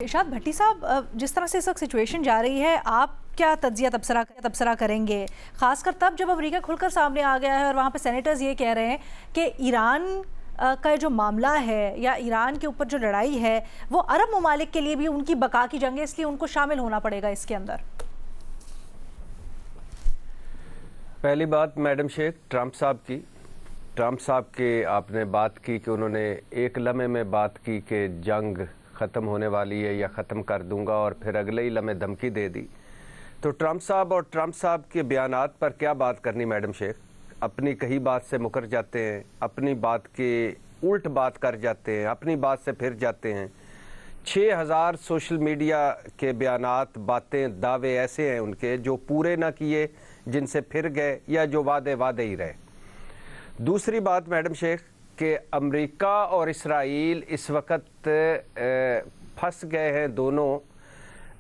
इरशाद भट्टी साहब, जिस तरह से इस वक्त सिचुएशन जा रही है, आप क्या तज्जिया तबसरा करेंगे, खासकर तब जब अमेरिका खुलकर सामने आ गया है और वहाँ पे सेनेटर्स ये कह रहे हैं कि ईरान का जो मामला है या ईरान के ऊपर जो लड़ाई है वो अरब ममालिक के लिए भी उनकी बका की जंग है, इसलिए उनको शामिल होना पड़ेगा इसके अंदर। पहली बात मैडम शेख ट्रंप साहब की आपने बात की कि उन्होंने एक लम्हे में बात की कि जंग ख़त्म होने वाली है या ख़त्म कर दूंगा और फिर अगले ही लम्हे धमकी दे दी। तो ट्रंप साहब के बयानात पर क्या बात करनी मैडम शेख, अपनी कही बात से मुकर जाते हैं, अपनी बात के उल्ट बात कर जाते हैं, अपनी बात से फिर जाते हैं। 6000 सोशल मीडिया के बयानात, बातें, दावे ऐसे हैं उनके जो पूरे ना किए, जिनसे फिर गए या जो वादे ही रहे। दूसरी बात मैडम शेख कि अमेरिका और इसराइल इस वक्त फंस गए हैं दोनों।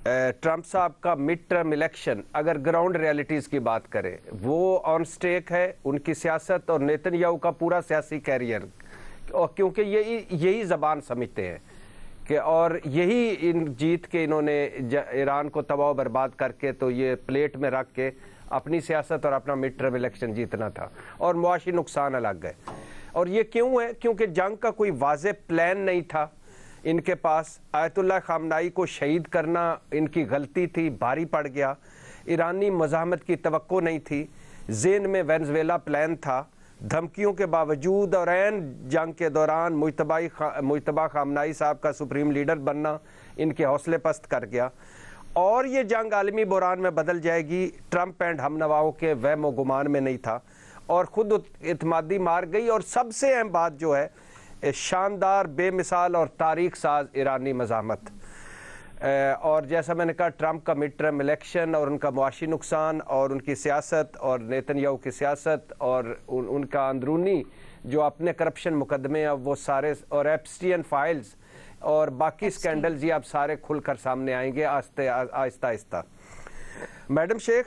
ट्रंप साहब का मिड टर्म इलेक्शन अगर ग्राउंड रियलिटीज़ की बात करें वो ऑन स्टेक है, उनकी सियासत और नेतन्याहू का पूरा सियासी कैरियर, और क्योंकि यही ज़बान समझते हैं कि और यही इन जीत के इन्होंने ईरान को तबाह बर्बाद करके तो ये प्लेट में रख के अपनी सियासत और अपना मिड टर्म इलेक्शन जीतना था, और मुआशी नुकसान अलग है। और ये क्यों है? क्योंकि जंग का कोई वाज़े प्लान नहीं था इनके पास। आयतुल्लाह खामनाई को शहीद करना इनकी गलती थी, भारी पड़ गया। ईरानी मज़ाहमत की तवक्को नहीं थी, ज़ेन में वेनेज़ुएला प्लान था। धमकियों के बावजूद और ऐन जंग के दौरान मुज्तबा खामनाई साहब का सुप्रीम लीडर बनना इनके हौसले पस्त कर गया, और ये जंग आलमी बुरान में बदल जाएगी ट्रंप एंड हमनवाओं के वहम व गुमान में नहीं था, और ख़ुद इत्मादी मार गई। और सबसे अहम बात जो है, शानदार, बेमिसाल और तारीख साज ईरानी मज़ाहमत। और जैसा मैंने कहा, ट्रंप का मिड टर्म इलेक्शन और उनका मुआशी नुकसान और उनकी सियासत और नेतन्याहू की सियासत और उनका अंदरूनी जो अपने करप्शन मुकदमे अब वो सारे, और एप्स्टीन फाइल्स और बाकी स्कैंडल्स, ये अब सारे खुलकर सामने आएंगे आहिस्ता आहिस्ता। मैडम शेख,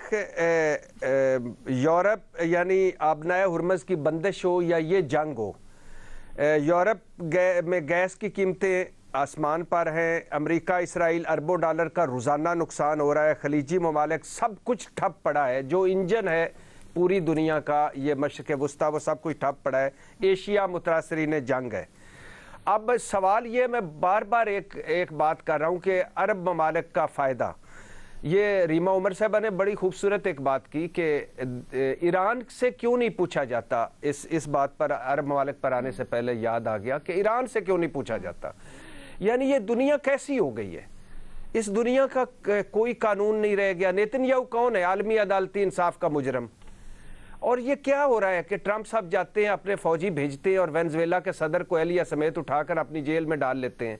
यूरोप यानी आबनाए हुरमज़ की बंदिश हो या ये जंग हो, यूरोप में गैस की कीमतें आसमान पर हैं। अमेरिका इसराइल अरबों डॉलर का रोज़ाना नुकसान हो रहा है। खलीजी ममालिक सब कुछ ठप पड़ा है। जो इंजन है पूरी दुनिया का, ये मशरिक़ वुस्ता, वो सब कुछ ठप पड़ा है। एशिया मुतासरीन जंग है। अब सवाल ये, मैं बार बार एक बात कर रहा हूँ कि अरब ममालिक का फ़ायदा, ये रीमा उमर साहबा ने बड़ी खूबसूरत एक बात की कि ईरान से क्यों नहीं पूछा जाता। इस बात पर अरब ममालिक पर आने से पहले याद आ गया कि ईरान से क्यों नहीं पूछा जाता। यानी ये दुनिया कैसी हो गई है, इस दुनिया का कोई कानून नहीं रह गया। नेतन्याहू कौन है? आलमी अदालती इंसाफ का मुजरम। और ये क्या हो रहा है कि ट्रंप साहब जाते हैं, अपने फौजी भेजते हैं और वेनेज़ुएला के सदर को एलिया समेत उठाकर अपनी जेल में डाल लेते हैं,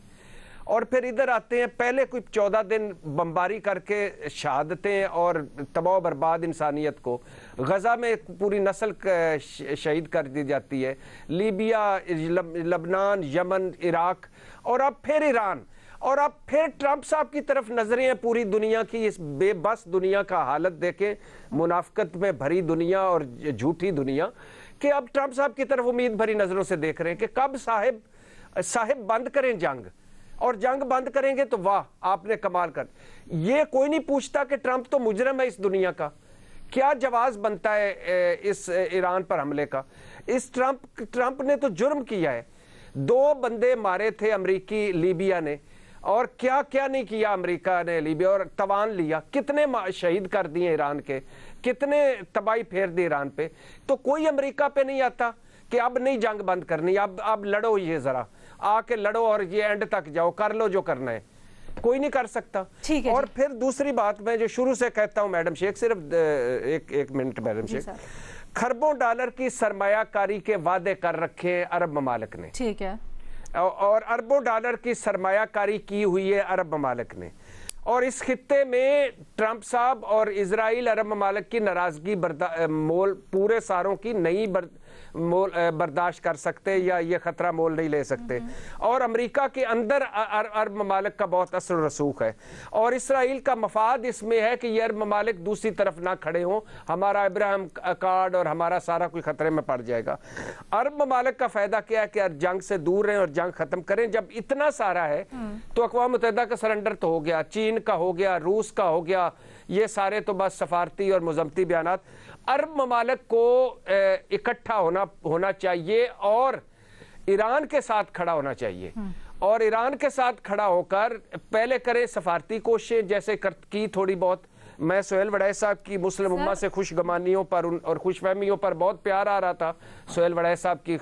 और फिर इधर आते हैं, पहले कोई 14 दिन बमबारी करके शहादतें और तबाह बर्बाद इंसानियत को। गज़ा में पूरी नस्ल शहीद कर दी जाती है, लीबिया, लबनान, यमन, इराक, और अब फिर ईरान, और अब फिर ट्रंप साहब की तरफ नजरें हैं पूरी दुनिया की। इस बेबस दुनिया का हालत देखें, मुनाफिकत में भरी दुनिया और झूठी दुनिया, कि अब ट्रंप साहब की तरफ उम्मीद भरी नजरों से देख रहे हैं कि कब साहिब बंद करें जंग, और जंग बंद करेंगे तो वाह, आपने कमाल कर। ये कोई नहीं पूछता कि ट्रंप तो मुजरम है इस दुनिया का। क्या जवाब बनता है इस ईरान पर हमले का? इस ट्रंप ने तो जुर्म किया है। 2 बंदे मारे थे अमरीकी लीबिया ने, और क्या क्या नहीं किया अमेरिका ने लीबिया, और तवान लिया, कितने शहीद कर दिए ईरान के, कितने तबाही फेर दी ईरान पे। तो कोई अमेरिका पे नहीं आता कि अब नहीं जंग बंद करनी, अब लड़ो, ये जरा आके लड़ो और ये एंड तक जाओ, कर लो जो करना है। कोई नहीं कर सकता। ठीक है। और फिर दूसरी बात मैं जो शुरू से कहता हूं मैडम शेख, सिर्फ एक मिनट मैडम शेख, खरबों डॉलर की सरमायाकारी के वादे कर रखे हैं अरब ममालिक ने। ठीक है। और अरबों डॉलर की सरमायाकारी की हुई है अरब ममालिक ने, और इस खित्ते में ट्रंप साहब और इजराइल अरब ममालिक की नाराजगी मोल पूरे सारों की नहीं बर्दाश्त कर सकते या ये ख़तरा मोल नहीं ले सकते। और अमेरिका के अंदर अरब ममालिक का बहुत असर रसूख है, और इसराइल का मफाद इसमें है कि ये अरब ममालिक दूसरी तरफ ना खड़े हों, हमारा इब्राहिम कार्ड और हमारा सारा कोई ख़तरे में पड़ जाएगा। अरब ममालिक का फ़ायदा क्या है कि जंग से दूर रहें और जंग ख़त्म करें। जब इतना सारा है तो अक़वाम मुत्तहिदा का सरेंडर तो हो गया, चीन का हो गया, रूस का हो गया, ये सारे तो बस सफारती और मुज़म्मती बयानात। अरब ममालिक को इकट्ठा होना चाहिए और ईरान के साथ खड़ा होना चाहिए, और ईरान के साथ खड़ा होकर पहले करे सफारती कोशिशें जैसे की थोड़ी बहुत। मैं सोहेल वड़ैच साहब की मुस्लिम उम्मा से खुशगमानियों पर और खुशफहमियों पर बहुत प्यार आ रहा था। सोहेल वड़ैच साहब की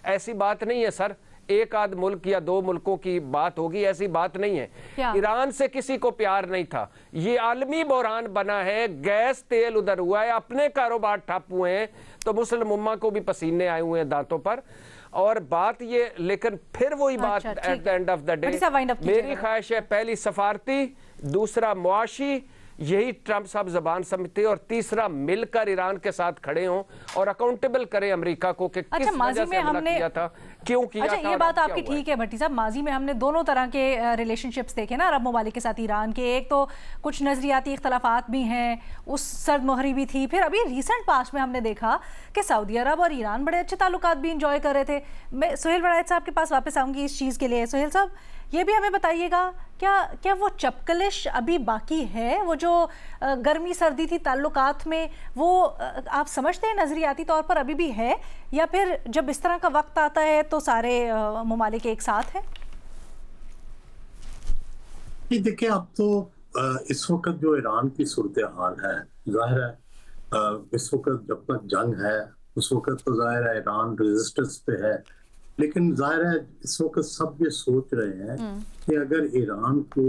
ऐसी बात नहीं है सर, एक आध मुल्क या दो मुल्कों की बात होगी, ऐसी बात नहीं है। ईरान से किसी को प्यार नहीं था, ये आलमी बहरान बना है, गैस तेल उधर हुआ है, अपने कारोबार ठप हुए हैं, तो मुस्लिम उम्मा को भी पसीने आए हुए हैं दांतों पर। और बात ये, लेकिन फिर वही बात at the end of the day मेरी ख्वाहिश है, पहली सफारती, दूसरा मुआशी, यही ट्रंप साहब जबान समझते, और तीसरा मिलकर ईरान के साथ खड़े हों और अकाउंटेबल करें अमेरिका को कि किस वजह से हमला किया था, क्यों किया था। ये बात आपकी ठीक है भट्टी साहब, माजी में हमने दोनों तरह के रिलेशनशिप्स देखे ना अरब ममालिक के साथ ईरान के। एक तो कुछ नजरियाती इख्तलाफात भी हैं, उस सर्द मोहरी भी थी, फिर अभी रिसेंट पास्ट में हमने देखा कि सऊदी अरब और ईरान बड़े अच्छे ताल्लुकात भी इंजॉय कर रहे थे। मैं सोहेल वड़ैच साहब के पास वापस आऊँगी इस चीज़ के लिए। सोहेल साहब, ये भी हमें बताइएगा, क्या वो चपकलिश अभी बाकी है, वो जो गर्मी सर्दी थी ताल्लुकात में, वो आप समझते हैं नजरियाती तौर पर अभी भी है, या फिर जब इस तरह का वक्त आता है तो सारे ममालिक एक साथ हैं? देखिए, अब तो इस वक्त जो ईरान की सूरत हाल है, जाहिर है इस वक्त जब तक जंग है उस वक्त तो जाहिर है ईरान रेजिस्टेंस पे है, लेकिन जाहिर है इस वक्त सब ये सोच रहे हैं कि अगर ईरान को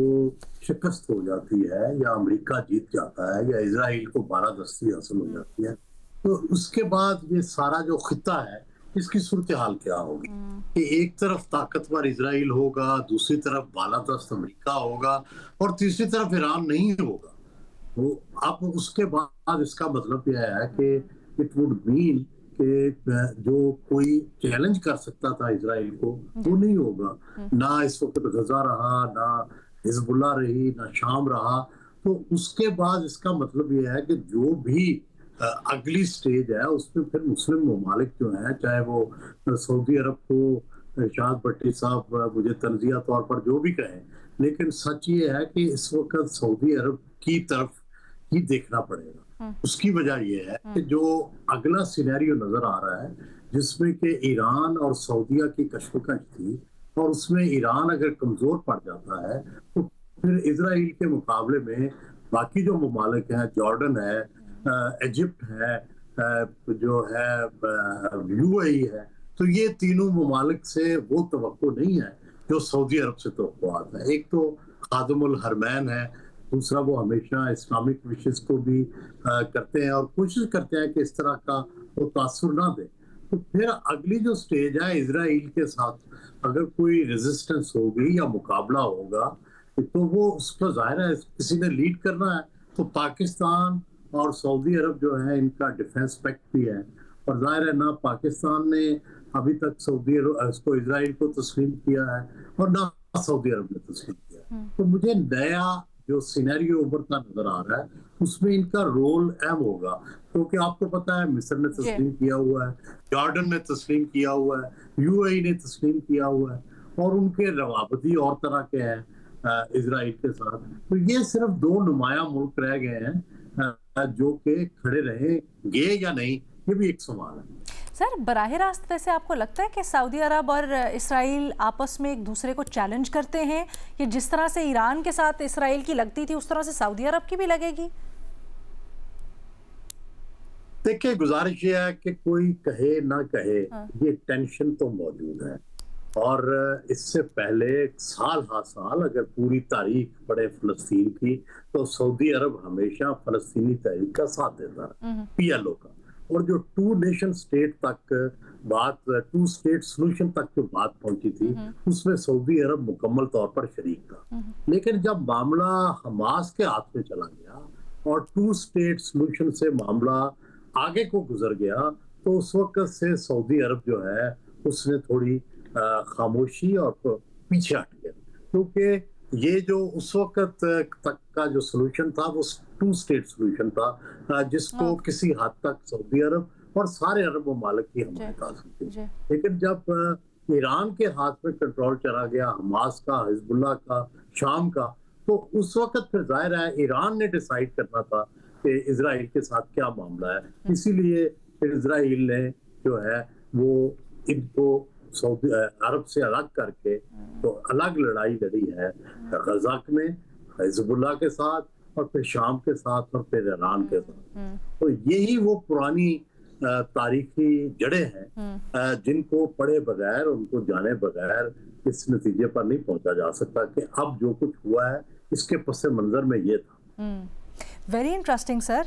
शिकस्त हो जाती है या अमेरिका जीत जाता है या इजराइल को बारादस्ती हासिल हो जाती है, तो उसके बाद ये सारा जो खिता है इसकी सूरत हाल क्या होगी कि एक तरफ ताकतवर इजराइल होगा, दूसरी तरफ बालादस्त अमेरिका होगा, और तीसरी तरफ ईरान नहीं होगा। तो अब उसके बाद इसका मतलब यह है कि इट वुड मीन कि जो कोई चैलेंज कर सकता था इजराइल को वो नहीं होगा। ना इस वक्त गजा रहा, ना हिजबुल्लाह रही, ना शाम रहा। तो उसके बाद इसका मतलब ये है कि जो भी अगली स्टेज है उसमें फिर मुस्लिम ममालिक जो हैं, चाहे वो सऊदी अरब को शाद भट्टी साहब मुझे तंजिया तौर पर जो भी कहें, लेकिन सच ये है कि इस वक्त सऊदी अरब की तरफ ही देखना पड़ेगा। उसकी वजह यह है कि जो अगला सिनेरियो नजर आ रहा है जिसमें कि ईरान और सऊदीया की कशमकश थी, और उसमें ईरान अगर कमजोर पड़ जाता है तो फिर इजराइल के मुकाबले में बाकी जो ममालिक हैं, जॉर्डन है, इजिप्ट है, जो है यूएई है, तो ये तीनों ममालिक से वो तवक्को नहीं है जो सऊदी अरब से तवक्को आता है। एक तो खादिमुल हरमैन है, दूसरा वो हमेशा इस्लामिक विशेष को भी करते हैं और कोशिश करते हैं कि इस तरह का वो तासुर ना दे। तो फिर अगली जो स्टेज है इजराइल के साथ अगर कोई रेजिस्टेंस होगी या मुकाबला होगा तो वो उसको जाहिर है किसी ने लीड करना है। तो पाकिस्तान और सऊदी अरब जो है इनका डिफेंस पैक्ट भी है, और जाहिर है ना पाकिस्तान ने अभी तक सऊदी अरब इसको इजराइल को तस्लीम किया है और ना सऊदी अरब ने तस्लीम किया। तो मुझे नया जो सिनेरियो उभरता नजर आ रहा है उसमें इनका रोल अहम होगा, क्योंकि आपको पता है मिस्र ने तस्लीम किया हुआ है, जॉर्डन ने तस्लीम किया हुआ है, यूएई ने तस्लीम किया हुआ है, और उनके रवाबती और तरह के हैं इजराइल के साथ। तो ये सिर्फ दो नुमाया मुल्क रह गए हैं जो कि खड़े रहेंगे या नहीं, ये भी एक सवाल है। सर, बराह रास्त वैसे आपको लगता है कि सऊदी अरब और इसराइल आपस में एक दूसरे को चैलेंज करते हैं, कि जिस तरह से ईरान के साथ इसराइल की लगती थी उस तरह से सऊदी अरब की भी लगेगी? देखिए, गुजारिश ये है कि कोई कहे ना कहे, ये टेंशन तो मौजूद है, और इससे पहले साल हर साल अगर पूरी तारीख पढ़े फलस्तीन की तो सऊदी अरब हमेशा फलस्तीनी तहरीक का साथ देता है, पीएलओ का, और जो टू नेशन स्टेट तक बात, टू स्टेट सोल्यूशन तक जो बात पहुंची थी उसमें सऊदी अरब मुकम्मल तौर पर शरीक था। लेकिन जब मामला हमास के हाथ में चला गया और टू स्टेट सोल्यूशन से मामला आगे को गुजर गया तो उस वक्त से सऊदी अरब जो है उसने थोड़ी खामोशी और पीछे हट गया, क्योंकि ये जो उस वक्त तक का जो सोल्यूशन था वो 2 स्टेट सोल्यूशन था, जिसको किसी हद तक सऊदी अरब और सारे अरब ममालिक की हमायत हासिल थी। लेकिन जब ईरान के हाथ में कंट्रोल चला गया, हमास का, हिजबुल्लाह का, शाम का, तो उस वक्त फिर जाहिर है ईरान ने डिसाइड करना था कि इजराइल के साथ क्या मामला है। इसीलिए फिर इजराइल ने जो है वो इनको सऊदी अरब से अलग करके तो अलग लड़ाई लड़ी है गजा में हिजबुल्लाह के साथ और फिर शाम के साथ और फिर ईरान के साथ। तो यही वो पुरानी तारीखी जड़ें हैं जिनको पढ़े बगैर, उनको जाने बगैर इस नतीजे पर नहीं पहुंचा जा सकता कि अब जो कुछ हुआ है इसके पस मंजर में ये था। Very interesting sir.